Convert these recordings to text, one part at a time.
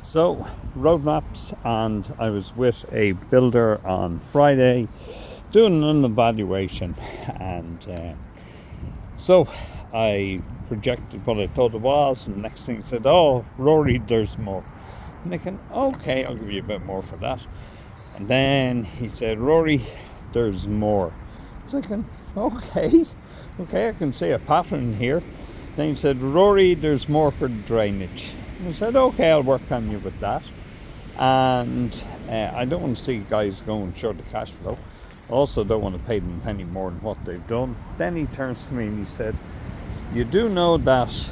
So, road maps, and I was with a builder on Friday doing an evaluation, and so I projected what I thought it was, and the next thing he said, "Oh, Rory, there's more." I'm thinking, okay, I'll give you a bit more for that. And then he said, "Rory, there's more." I was thinking, okay, I can see a pattern here. Then he said, "Rory, there's more for drainage." I said, okay, I'll work on you with that. And I don't want to see guys going short of cash flow. I also don't want to pay them a penny more than what they've done. Then he turns to me and he said, "You do know that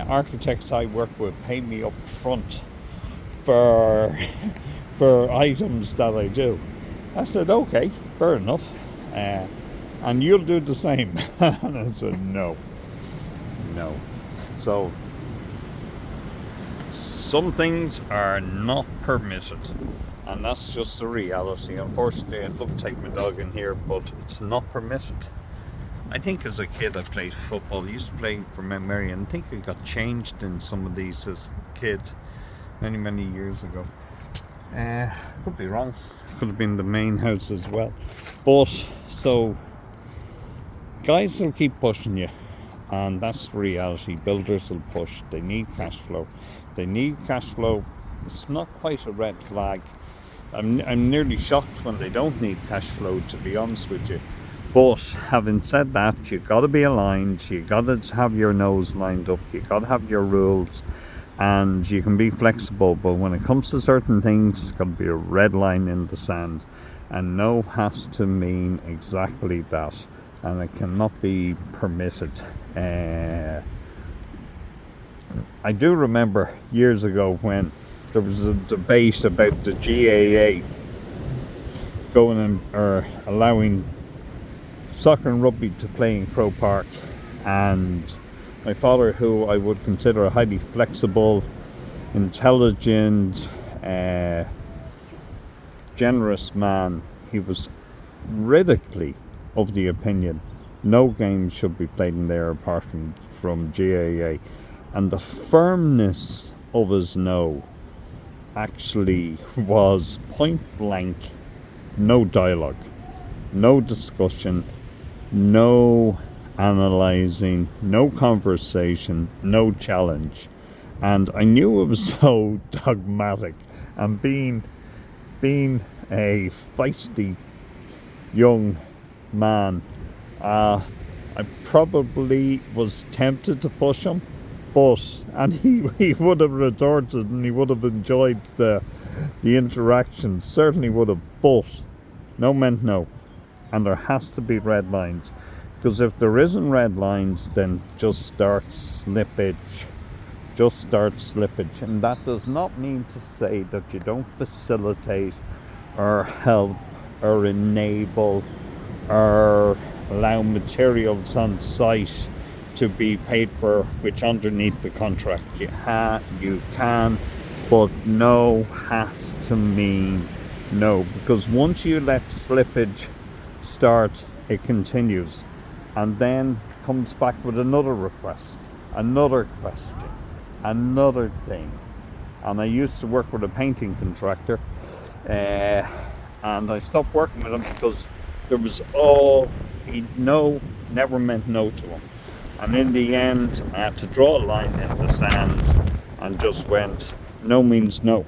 architects I work with pay me up front for items that I do." I said, okay, fair enough. And you'll do the same. And I said, no. So, some things are not permitted, and that's just the reality. Unfortunately, I'd love to take my dog in here, but it's not permitted. I think as a kid I played football. I used to play for Mount Marion. I think I got changed in some of these as a kid many years ago. Could be wrong. Could have been the main house as well. But, so, guys will keep pushing you. And that's the reality. Builders will push. They need cash flow. It's not quite a red flag. I'm nearly shocked when they don't need cash flow, to be honest with you. But having said that, you've got to be aligned. You've got to have your nose lined up. You've got to have your rules. And you can be flexible. But when it comes to certain things, it's got to be a red line in the sand. And no has to mean exactly that. And it cannot be permitted. I do remember years ago when there was a debate about the GAA going in, or allowing soccer and rugby to play in Croke Park, and my father, who I would consider a highly flexible, intelligent, generous man, he was radically of the opinion no games should be played in there apart from GAA. And the firmness of his no actually was point blank, no dialogue, no discussion, no analysing, no conversation, no challenge. And I knew it was so dogmatic, and being a feisty young man, I probably was tempted to push him, and he would have retorted and he would have enjoyed the interaction, certainly would have, but no meant no, and there has to be red lines, because if there isn't red lines, then just start slippage, and that does not mean to say that you don't facilitate or help or enable or allow materials on site to be paid for, which underneath the contract you can, but no has to mean no, because once you let slippage start, it continues, and then comes back with another request, another question, another thing. And I used to work with a painting contractor, and I stopped working with him because there was no never meant no to him. And in the end, I had to draw a line in the sand and just went, no means no.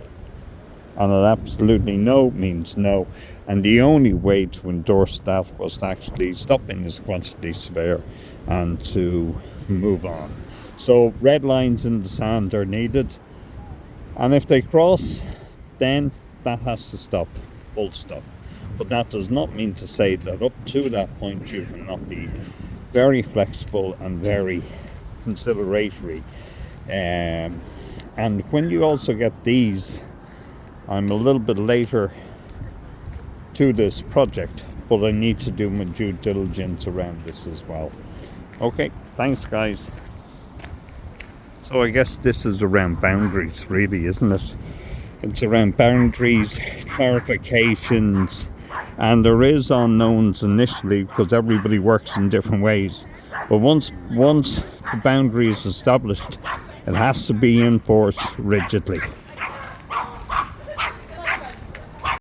And an absolutely no means no. And the only way to endorse that was to actually stop being his quantity surveyor and to move on. So red lines in the sand are needed. And if they cross, then that has to stop, full stop. But that does not mean to say that up to that point you cannot be very flexible and very conciliatory. And when you also get these, I'm a little bit later to this project, but I need to do my due diligence around this as well. Okay, thanks guys. So I guess this is around boundaries, really, isn't it? It's around boundaries, clarifications, and there is unknowns initially because everybody works in different ways. But once the boundary is established, it has to be enforced rigidly.